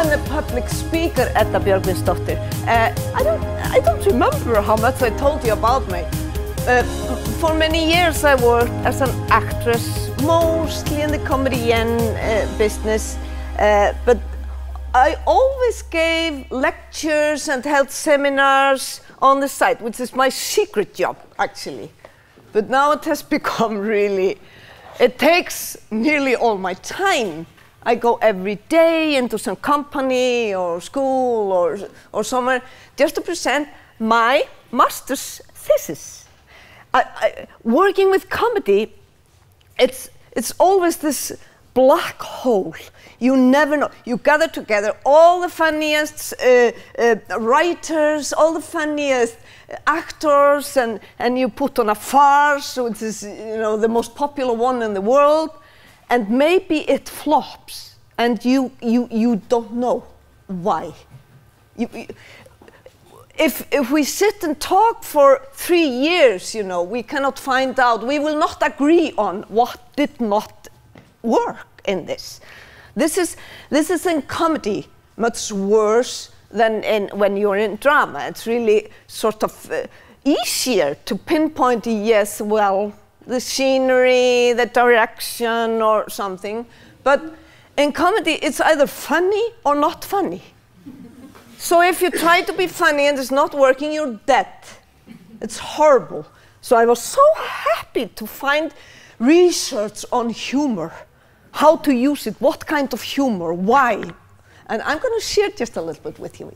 I'm a public speaker, Edda Bjorgvins. I don't remember how much I told you about me. For many years I worked as an actress, mostly in the comedy business, but I always gave lectures and held seminars on the side, which is my secret job, actually. But now it has become really, it takes nearly all my time. I go every day into some company or school or somewhere just to present my master's thesis. Working with comedy, it's always this black hole. You never know. You gather together all the funniest writers, all the funniest actors, and you put on a farce, which is the most popular one in the world, and maybe it flops, and you don't know why. If we sit and talk for 3 years, we cannot find out. We will not agree on what did not work in this. This is in comedy much worse than when you're in drama. It's really sort of easier to pinpoint, yes, well, the scenery, the direction, or something. But in comedy, it's either funny or not funny. So if you try to be funny and it's not working, you're dead. It's horrible. So I was so happy to find research on humor, how to use it, what kind of humor, why. And I'm going to share just a little bit with you,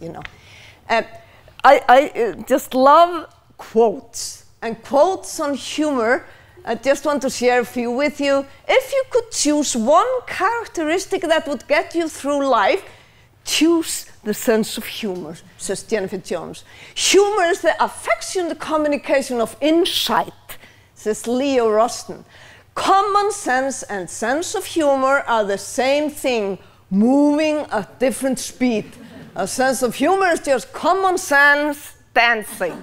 I just love quotes. And quotes on humor, I just want to share a few with you. If you could choose one characteristic that would get you through life, choose the sense of humor, says Jennifer Jones. Humor is the affectionate communication of insight, says Leo Rosten. Common sense and sense of humor are the same thing, moving at different speed. A sense of humor is just common sense dancing.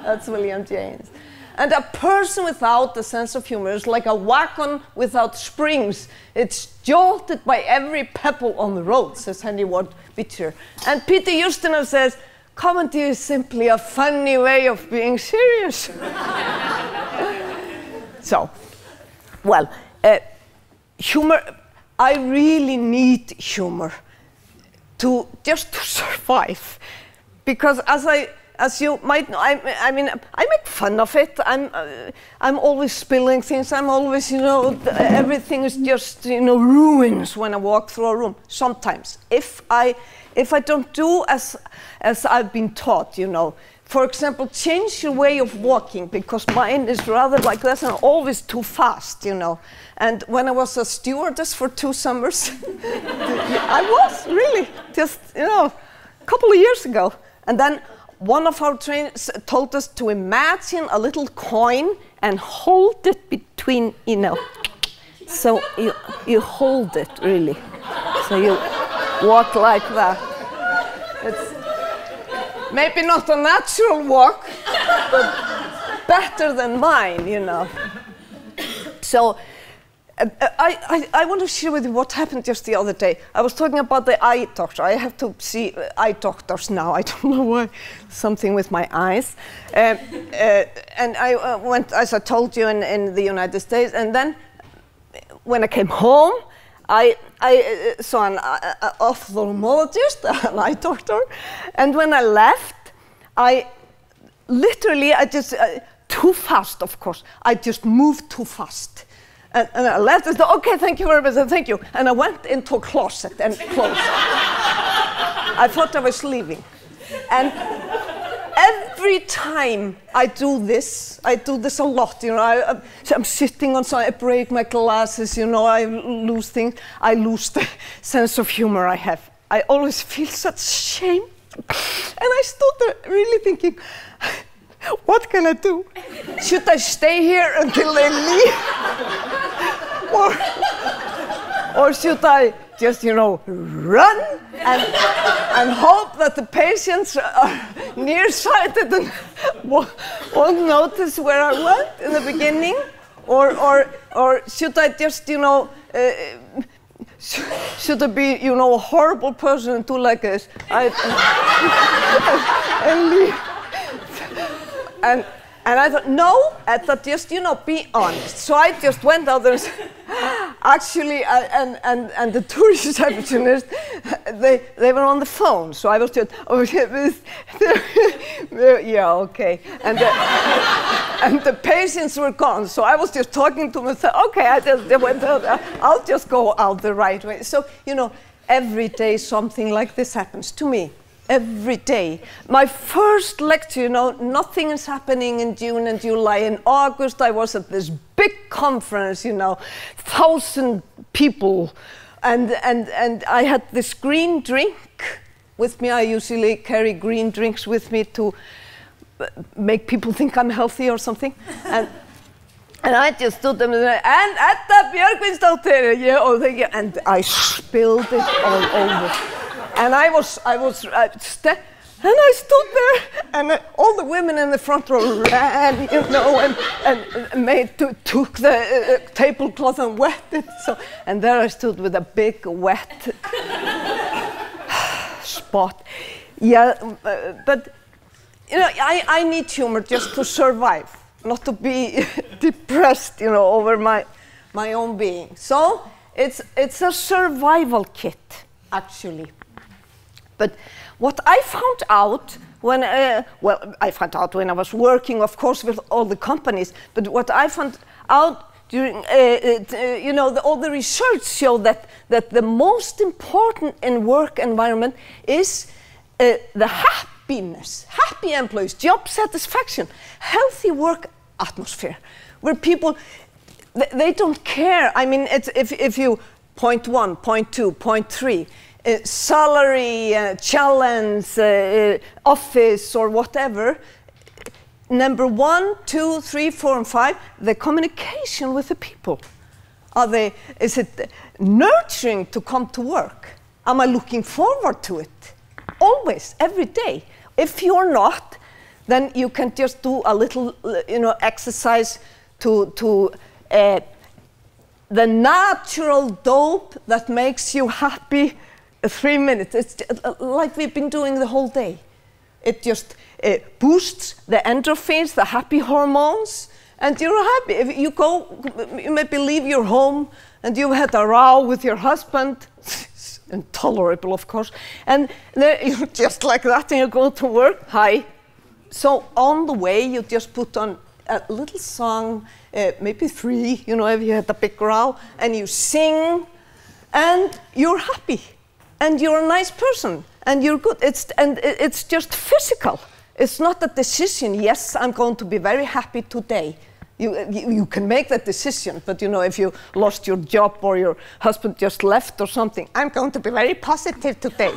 That's William James. And a person without a sense of humor is like a wagon without springs. It's jolted by every pebble on the road, says Henry Ward Beecher. And Peter Ustinov says, comedy is simply a funny way of being serious. So, well, humor, I really need humor to survive. Because as you might know, I mean, I make fun of it. I'm always spilling things. I'm always, everything is just, ruins when I walk through a room. Sometimes, if I don't do as I've been taught, For example, change your way of walking, because mine is rather like this and always too fast, And when I was a stewardess for 2 summers, I was really just, a couple of years ago. And then one of our trainers told us to imagine a little coin and hold it between, So you hold it, really. So you walk like that. It's maybe not a natural walk, but better than mine, So I want to share with you what happened just the other day. I was talking about the eye doctor. I have to see eye doctors now. I don't know why, something with my eyes. And I went, as I told you, in the United States. And then when I came home, I saw an ophthalmologist, an eye doctor. And when I left, I just, too fast, of course. I just moved too fast. And I left and said, okay, thank you very much, and thank you. And I went into a closet and closed. I thought I was leaving. And every time I do this a lot, I'm sitting on something, I break my glasses, I lose things. I lose the sense of humor I have. I always feel such shame. And I stood there really thinking, what can I do? Should I stay here until they leave? Or should I just, run and hope that the patients are nearsighted and won't notice where I went in the beginning? Or should I just, should I be, you know, a horrible person and do like this? And leave. And I thought, no, Edda, just, you know, be honest. So I just went out there and said, actually, and the tourist receptionist, they were on the phone. So I was just, yeah, okay. And the patients were gone. So I was just talking to myself, okay, I just went out, I'll just go out the right way. So, you know, every day something like this happens to me. Every day. My first lecture, you know, nothing is happening in June and July. In August, I was at this big conference, you know, 1,000 people. And I had this green drink with me. I usually carry green drinks with me to make people think I'm healthy or something. And I just stood there and Edda Bjorgvins yeah, oh, and I spilled it all over. And I stood there, and all the women in the front row ran, you know, and took the tablecloth and wet it. So, and there I stood with a big wet spot. Yeah, but you know, I need humor just to survive, not to be depressed, you know, over my own being. So it's a survival kit, actually. But what I found out when, I found out when I was working, of course, with all the companies, but what I found out during, you know, all the research showed that the most important in work environment is the happiness, happy employees, job satisfaction, healthy work atmosphere, where people, they don't care. I mean, it's, if you, point 1, point 2, point 3, salary, challenge, office, or whatever. Number 1, 2, 3, 4, and 5, the communication with the people. Is it nurturing to come to work? Am I looking forward to it? Always, every day. If you're not, then you can just do a little, you know, exercise to the natural dope that makes you happy. 3 minutes. It's like we've been doing the whole day. It just boosts the endorphins, the happy hormones, and you're happy. If you go, you maybe leave your home and you've had a row with your husband, intolerable, of course, and you're just like that and you go to work, hi. So on the way, you just put on a little song, maybe 3, you know, if you had a big row, and you sing, and you're happy. And you're a nice person, and you're good. It's just physical. It's not a decision. Yes, I'm going to be very happy today. You can make that decision, but you know, if you lost your job or your husband just left or something, I'm going to be very positive today.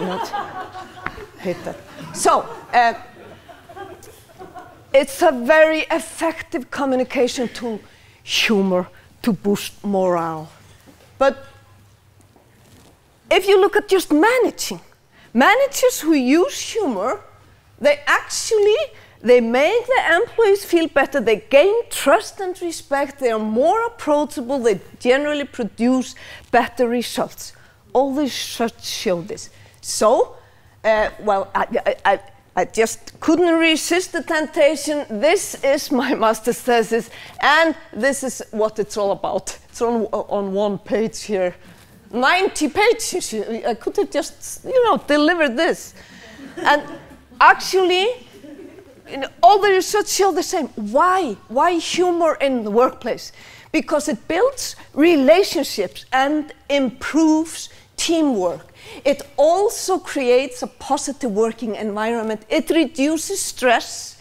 Hate that. So it's a very effective communication tool, humor, to boost morale. But if you look at just managers who use humor, they make the employees feel better, they gain trust and respect, they are more approachable, they generally produce better results. All the research show this. So, well, I just couldn't resist the temptation. This is my master's thesis, and this is what it's all about. It's on one page here. 90 pages, I could have just, you know, delivered this. And actually, you know, all the research show the same. Why? Why humor in the workplace? Because it builds relationships and improves teamwork. It also creates a positive working environment. It reduces stress.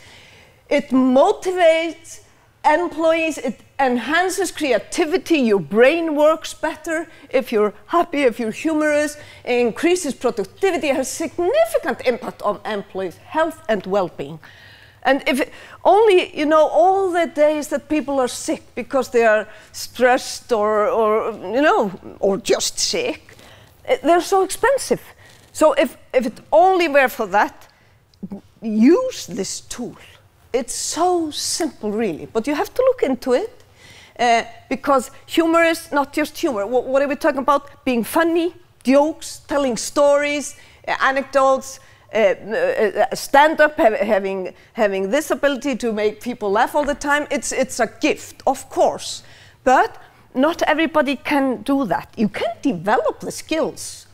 It motivates employees. It enhances creativity. Your brain works better if you're happy, if you're humorous. It increases productivity. It has significant impact on employees' health and well-being. And if only, you know, all the days that people are sick because they are stressed or you know, or just sick, they're so expensive. So if it only were for that, use this tool. It's so simple, really, but you have to look into it. because humor is not just humor. What are we talking about? Being funny, jokes, telling stories, anecdotes, stand-up, having this ability to make people laugh all the time. It's a gift, of course, but not everybody can do that. You can develop the skills,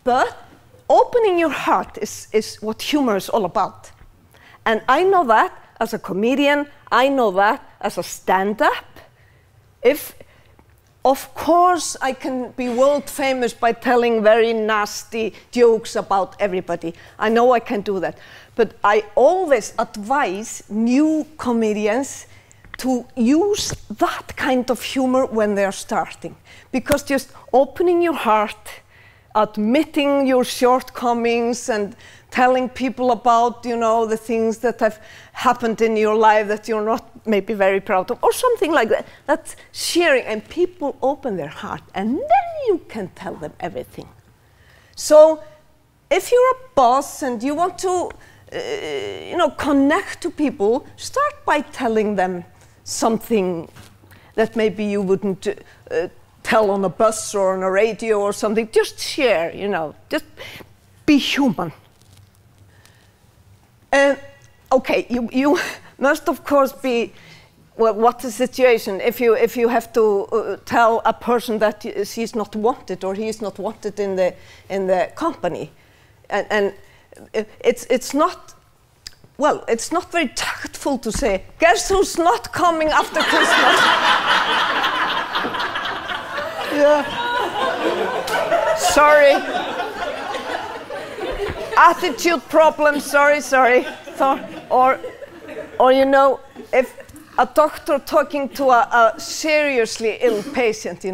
but opening your heart is what humor is all about. And I know that as a comedian, I know that as a stand-up. Of course, I can be world famous by telling very nasty jokes about everybody. I know I can do that. But I always advise new comedians to use that kind of humor when they're starting. Because just opening your heart, admitting your shortcomings and telling people about, you know, the things that have happened in your life that you're not maybe very proud of, or something like that. That's sharing, and people open their heart, and then you can tell them everything. So, if you're a boss and you want to, connect to people, start by telling them something that maybe you wouldn't tell on a bus or on a radio or something. Just share, just be human. Okay, you must of course be, well, what's the situation if you have to tell a person that she's not wanted or he is not wanted in the company, and it's not, well, it's not very tactful to say, guess who's not coming after Christmas? Yeah. Sorry. Attitude problem, sorry. Or if a doctor talking to a seriously ill patient,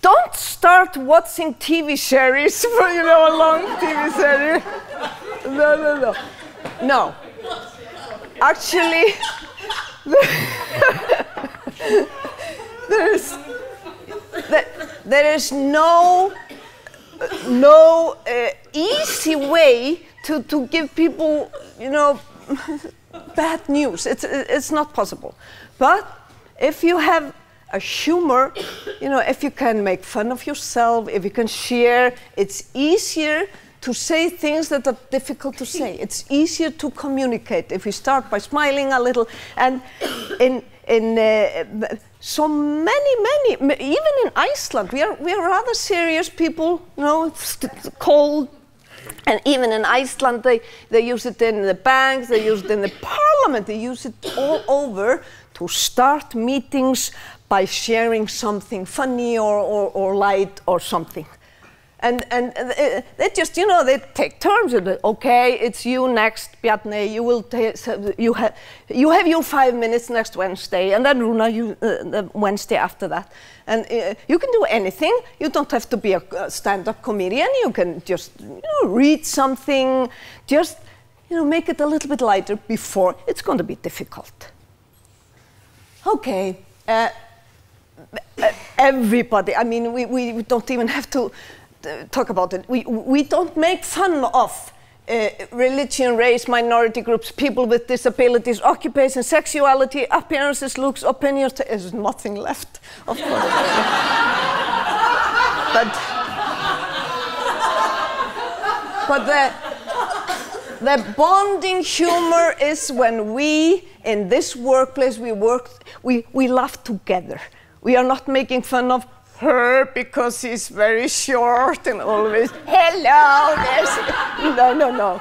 don't start watching TV series for, a long TV series. No. Actually, there is no easy way to give people, bad news. It's not possible. But if you have a humor, if you can make fun of yourself, if you can share, it's easier to say things that are difficult to say. It's easier to communicate if you start by smiling a little. And in so many, even in Iceland, we are rather serious people. It's cold. And even in Iceland, they use it in the banks, they use it in the parliament, they use it all over to start meetings by sharing something funny or light or something. And they just, they take turns. Okay, it's you next, Bjarni. You have your 5 minutes next Wednesday, and then Runa, the Wednesday after that. And you can do anything. You don't have to be a stand-up comedian. You can just read something. Just make it a little bit lighter before it's going to be difficult. Okay, everybody. I mean, we don't even have to talk about it. We don't make fun of religion, race, minority groups, people with disabilities, occupation, sexuality, appearances, looks, opinions. There's nothing left, of course. but the bonding humor is when we, in this workplace, we laugh together. We are not making fun of her because she's very short and always hello. No.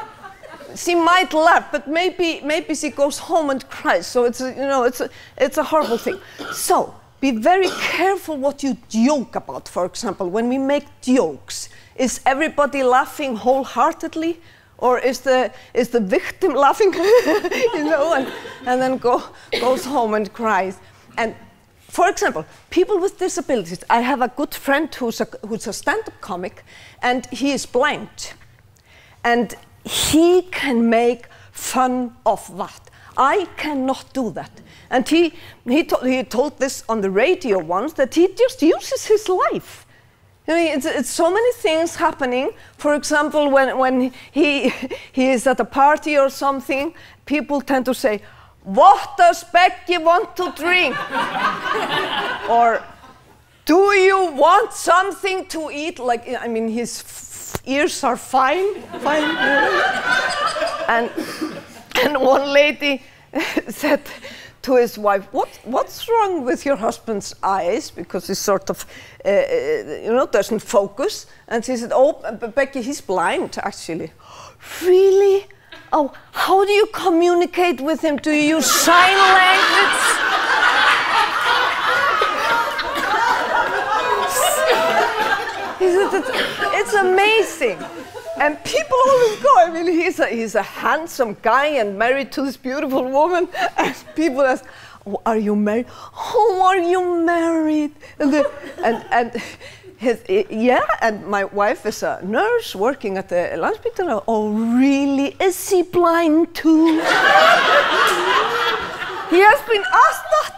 She might laugh, but maybe she goes home and cries. So it's a horrible thing. So be very careful what you joke about. For example, when we make jokes, is everybody laughing wholeheartedly, or is the victim laughing, and then goes home and cries? And for example, people with disabilities. I have a good friend who's a stand-up comic, and he is blind. And he can make fun of that. I cannot do that. And he told this on the radio once, that he just uses his life. It's so many things happening. For example, when he is at a party or something, people tend to say, what does Becky want to drink? Or, do you want something to eat? Like, I mean, his ears are fine. And one lady said to his wife, what's wrong with your husband's eyes? Because he sort of, doesn't focus. And she said, oh, Becky, he's blind, actually. Really? Oh, how do you communicate with him? Do you use sign language? He said, it's amazing. And people always go, I mean, he's a handsome guy and married to this beautiful woman. And people ask, oh, are you married? Oh, are you married? And my wife is a nurse working at the Landspítala. Oh, really? Is he blind too? He has been asked that.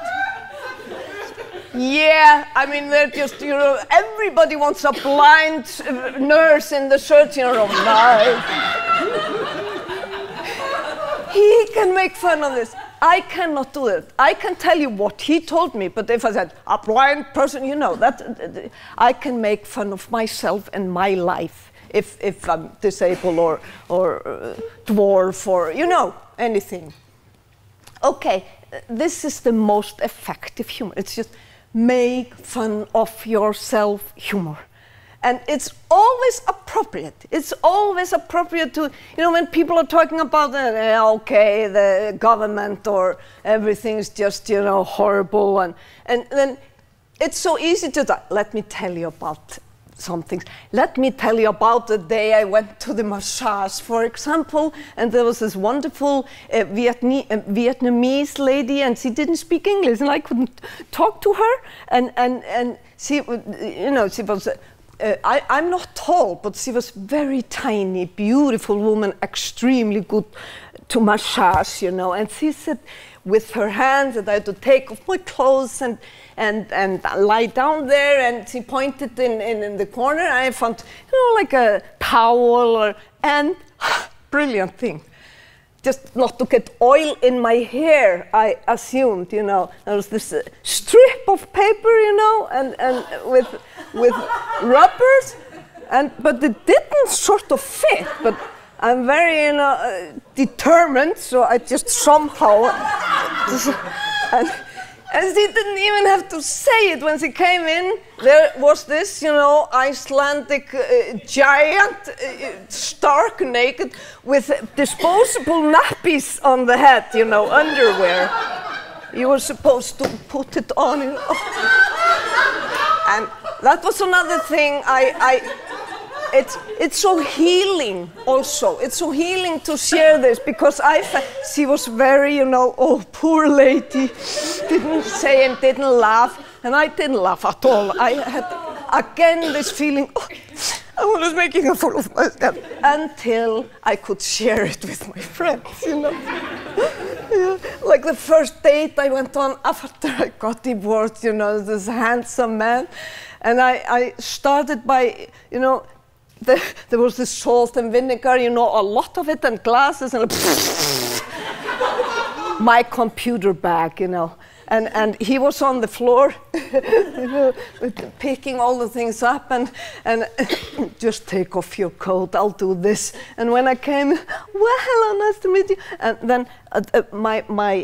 Yeah, I mean, they're just, everybody wants a blind nurse in the surgery room. No. He can make fun of this. I cannot do it. I can tell you what he told me, but if I said, a blind person, that I can make fun of myself and my life if I'm disabled or dwarf or, anything. Okay, this is the most effective humor. It's just make fun of yourself humor. And it's always appropriate. It's always appropriate to, when people are talking about, the government or everything's just, horrible. And then it's so easy to do. Let me tell you about some things. Let me tell you about the day I went to the massage, for example, and there was this wonderful Vietnamese lady, and she didn't speak English, and I couldn't talk to her, and she, she was, I'm not tall, but she was very tiny, beautiful woman, extremely good to massage, and she said, with her hands, that I had to take off my clothes and lie down there, and she pointed in the corner. I found, like a towel and brilliant thing. Just not to get oil in my hair, I assumed, there was this strip of paper, and with rubbers, but it didn't sort of fit, but I'm very, determined, so I just somehow, and she didn't even have to say it when she came in. There was this, Icelandic giant, stark naked, with disposable nappies on the head, underwear. You were supposed to put it on, And that was another thing It's so healing also. It's so healing to share this, because she was very, oh, poor lady, didn't say and didn't laugh, and I didn't laugh at all. I had, again, this feeling, oh, I was making a fool of myself, until I could share it with my friends, Yeah. Like the first date I went on after I got divorced, this handsome man, and I started by, there was this salt and vinegar, a lot of it, and glasses, and my computer bag, and he was on the floor, picking all the things up, and just take off your coat, I'll do this. And when I came, well, hello, nice to meet you. And then my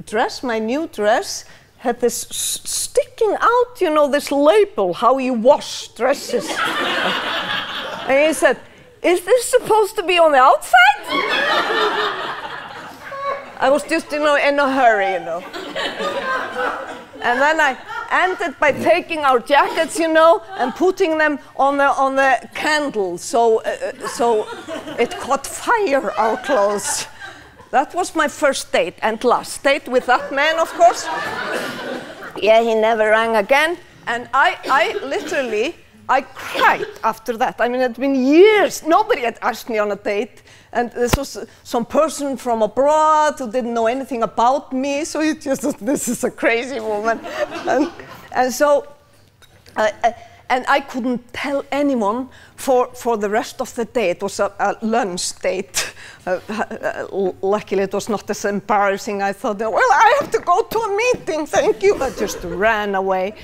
dress, my new dress, had this sticking out, this label, how you wash dresses. And he said, is this supposed to be on the outside? I was just, in a hurry, And then I ended by taking our jackets, and putting them on the candle, so it caught fire, our clothes. That was my first date and last date with that man, of course. Yeah, he never rang again, and I literally, I cried after that. I mean, it had been years. Nobody had asked me on a date. And this was some person from abroad who didn't know anything about me. So he just thought, this is a crazy woman. And so, and I couldn't tell anyone for the rest of the day. It was a lunch date. Luckily, it was not as embarrassing. I thought, well, I have to go to a meeting, thank you. I just ran away.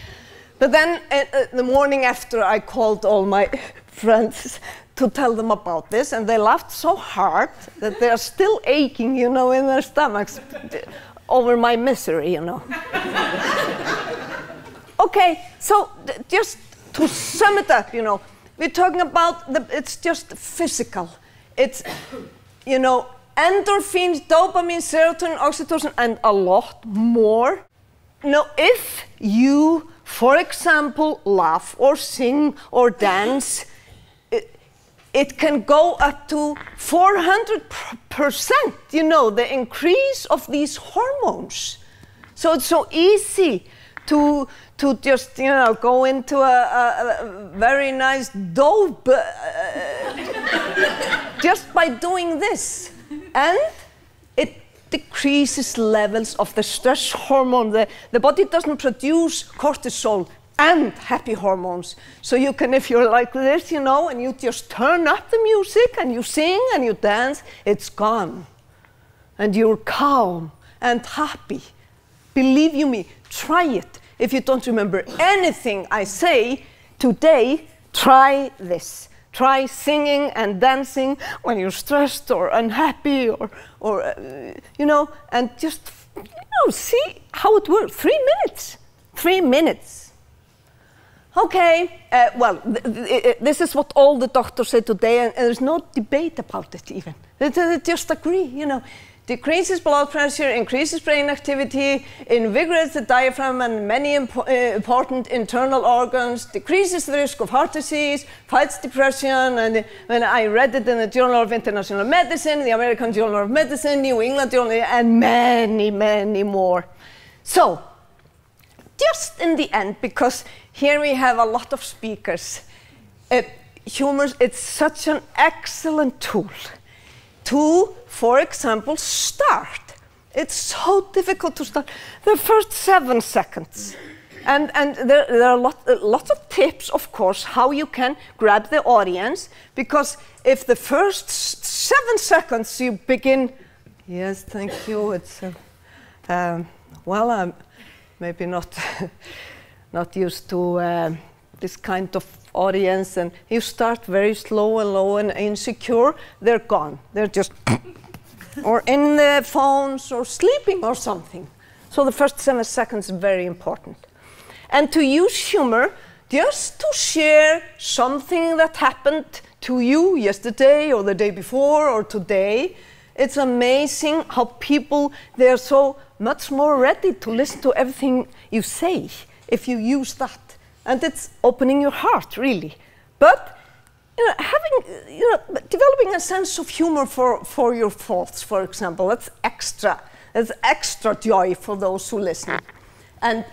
But then the morning after, I called all my friends to tell them about this, and they laughed so hard that they are still aching, you know, in their stomachs over my misery, you know. Okay, so just to sum it up, you know, we're talking about it's just physical. It's, you know, endorphins, dopamine, serotonin, oxytocin, and a lot more. Now, if you, for example, laugh or sing or dance, it can go up to 400%, you know, the increase of these hormones. So it's so easy to just, you know, go into a very nice dope just by doing this. And it decreases levels of the stress hormone. The body doesn't produce cortisol and happy hormones. So you can, if you're like this, you know, and you just turn up the music and you sing and you dance, it's gone. And you're calm and happy. Believe you me, try it. If you don't remember anything I say today, try this. Try singing and dancing when you're stressed or unhappy or you know, and just, you know, see how it works. 3 minutes. 3 minutes. Okay, well, this is what all the doctors say today, and there's no debate about it even. They just agree, you know. Decreases blood pressure, increases brain activity, invigorates the diaphragm and many important internal organs, decreases the risk of heart disease, fights depression, and when I read it in the Journal of International Medicine, the American Journal of Medicine, New England Journal, and many, many more. So, just in the end, because here we have a lot of speakers, humor, it's such an excellent tool to, for example, start. It's so difficult to start. The first 7 seconds. And there are lots of tips, of course, how you can grab the audience, because if the first 7 seconds you begin, yes, thank you, it's, well, I'm maybe not used to this kind of audience, and you start very slow and low and insecure, they're gone. They're just or in the phones or sleeping or something. So the first 7 seconds is very important. And to use humor just to share something that happened to you yesterday or the day before or today. It's amazing how people, they're so much more ready to listen to everything you say if you use that. And it's opening your heart, really. But, you know, developing a sense of humor for your thoughts, for example, that's extra joy for those who listen. And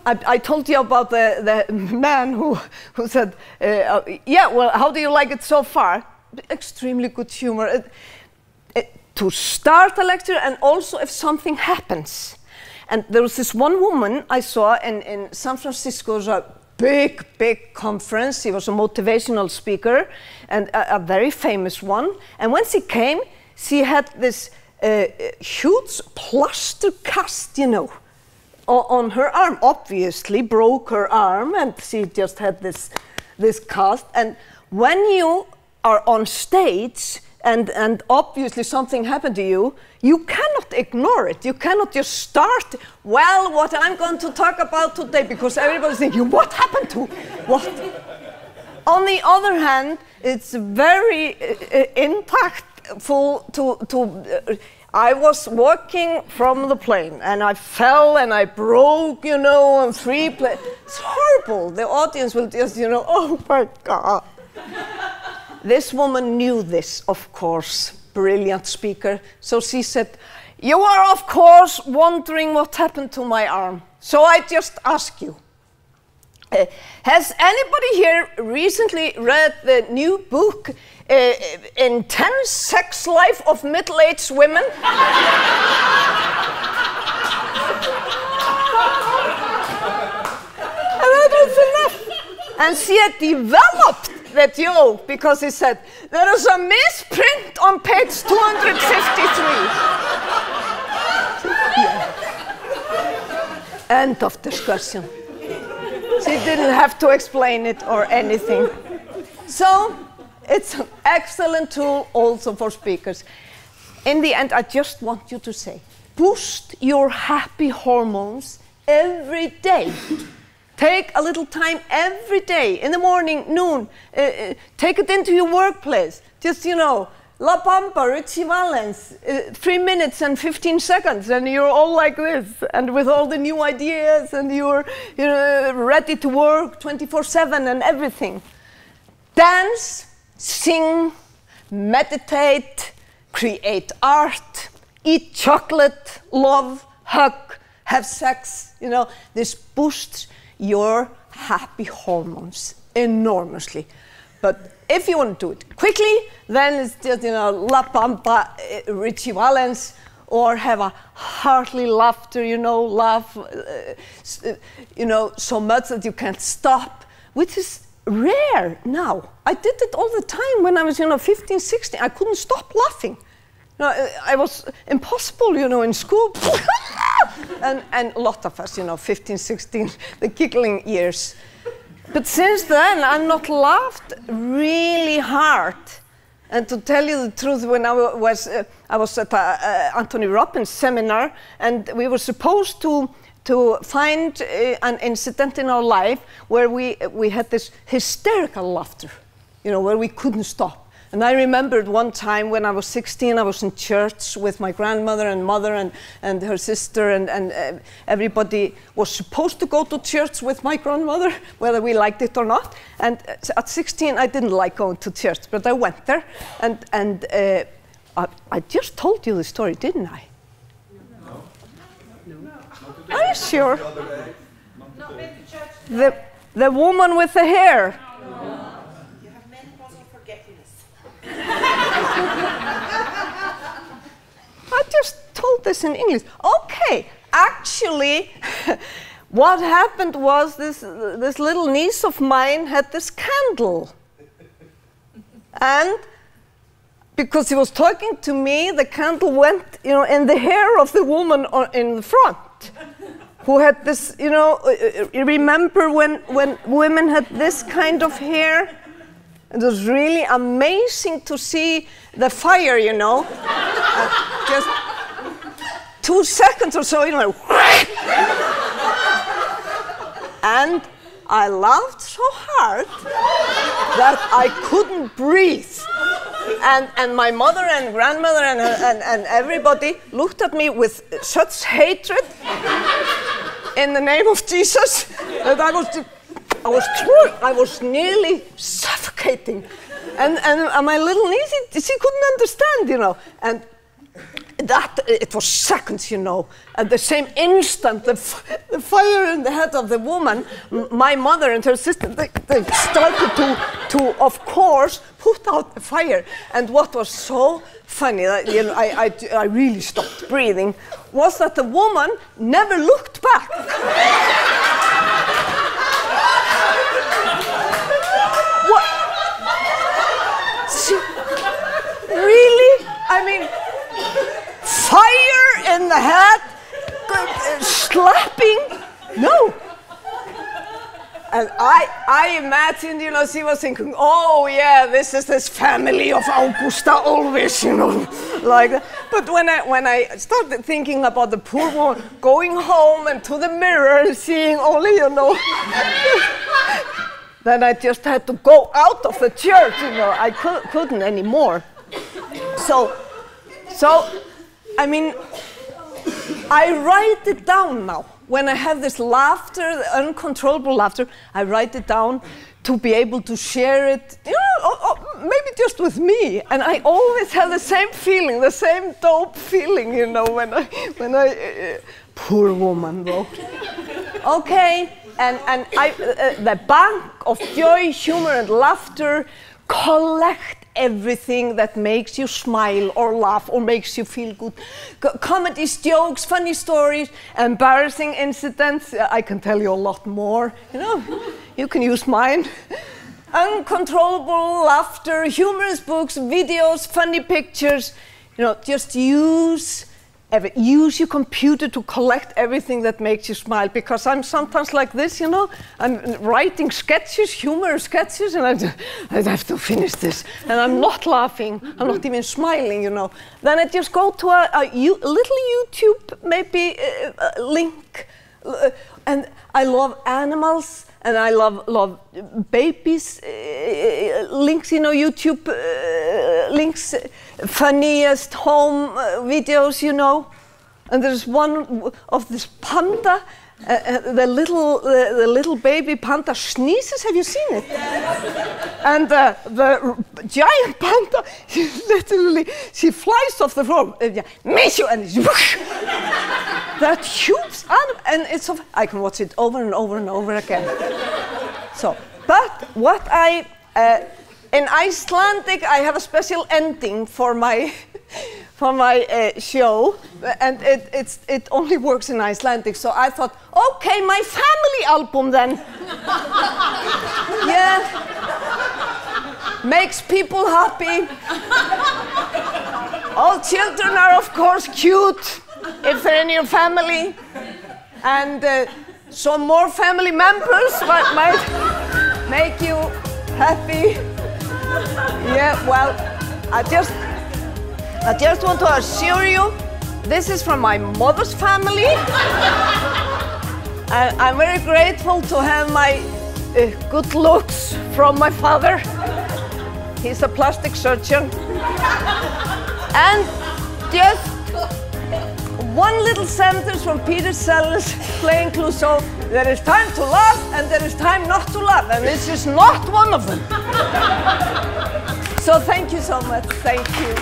I told you about the man who said, yeah, well, how do you like it so far? Extremely good humor. To start a lecture, and also if something happens. And there was this one woman I saw in San Francisco, a big conference. She was a motivational speaker, and a very famous one. And when she came, she had this huge plaster cast, you know, on her arm. Obviously broke her arm, and she just had this cast. And when you are on stage, and obviously something happened to you, you cannot ignore it. You cannot just start, well, what I'm going to talk about today, because everybody's thinking, what happened to what? On the other hand, it's very impactful to I was walking from the plane, and I fell, and I broke, you know, on 3 planes. It's horrible. The audience will just, you know, oh my God. This woman knew this, of course, brilliant speaker. So she said, you are, of course, wondering what happened to my arm. So I just ask you, has anybody here recently read the new book, Intense Sex Life of Middle-Aged Women? And that was enough. And she had developed the joke because he said, there is a misprint on page 253. End of discussion. She didn't have to explain it or anything. So it's an excellent tool also for speakers. In the end, I just want you to say, boost your happy hormones every day. Take a little time every day, in the morning, noon. Take it into your workplace. Just, you know, La Bamba, Richie Valens, 3 minutes and 15 seconds, and you're all like this, and with all the new ideas, and you're ready to work 24/7 and everything. Dance, sing, meditate, create art, eat chocolate, love, hug, have sex. You know, this boosts your happy hormones enormously. But if you want to do it quickly, then it's just, you know, La Pampa, Richie Valens, or have a hearty laughter, you know, laugh, you know, so much that you can't stop, which is rare now. I did it all the time when I was, you know, 15, 16. I couldn't stop laughing. You know, I was impossible, you know, in school. and a lot of us, you know, 15, 16, the giggling years. But since then, I've not laughed really hard. And to tell you the truth, when I was at Anthony Robbins' seminar, and we were supposed to find an incident in our life where we had this hysterical laughter, you know, where we couldn't stop. And I remembered one time when I was 16, I was in church with my grandmother and mother and her sister, and everybody was supposed to go to church with my grandmother, whether we liked it or not. And at 16, I didn't like going to church, but I went there, and I just told you the story, didn't I? No. Are you sure? Not been to church. The woman with the hair. I just told this in English. Okay, actually, what happened was this little niece of mine had this candle. And because he was talking to me, the candle went, you know, in the hair of the woman in the front, who had this, you know, you remember when women had this kind of hair? It was really amazing to see the fire, you know. Just 2 seconds or so, you know. And I laughed so hard that I couldn't breathe. And my mother and grandmother and everybody looked at me with such hatred in the name of Jesus that I was nearly suffocating, and my little niece, she couldn't understand, you know, and that it was seconds, you know. At the same instant, the fire in the head of the woman, my mother and her sister, they started to, of course, put out the fire. And what was so funny, that, you know, I really stopped breathing, was that the woman never looked back. What? Really? I mean, fire in the head, slapping? No. And I imagined, you know, she was thinking, oh yeah, this is this family of Augusta always, you know, like that. But when I started thinking about the poor woman going home and to the mirror and seeing only, you know, then I just had to go out of the church, you know. I couldn't anymore. So, I mean, I write it down now. When I have this laughter, uncontrollable laughter, I write it down to be able to share it, you know, maybe just with me. And I always have the same feeling, the same dope feeling, you know, when I poor woman, though. Okay, and the bank of joy, humor, and laughter collect everything that makes you smile or laugh or makes you feel good. Comedies, jokes, funny stories, embarrassing incidents. I can tell you a lot more. You know, you can use mine. Uncontrollable laughter, humorous books, videos, funny pictures. You know, just use your computer to collect everything that makes you smile, because I'm sometimes like this, you know. I'm writing sketches, humorous sketches, and I have to finish this. And I'm not laughing, I'm not even smiling, you know. Then I just go to a little YouTube, maybe link. And I love animals, and I love babies, links, you know, YouTube links, funniest home videos, you know. And there's one of this panda, the little baby panda sneezes. Have you seen it? And the giant panda, she flies off the floor, miss you, and whoosh, that huge animal, and it's I can watch it over and over and over again. So, but what in Icelandic, I have a special ending for my show, and it only works in Icelandic. So I thought, okay, my family album then. Yeah, makes people happy. All children are, of course, cute if they're in your family, and some more family members might make you happy. Yeah, well, I just want to assure you, this is from my mother's family. I'm very grateful to have my good looks from my father. He's a plastic surgeon. And just one little sentence from Peter Sellers playing Clouseau: there is time to laugh and there is time not to laugh, and this is not one of them. So thank you so much, thank you.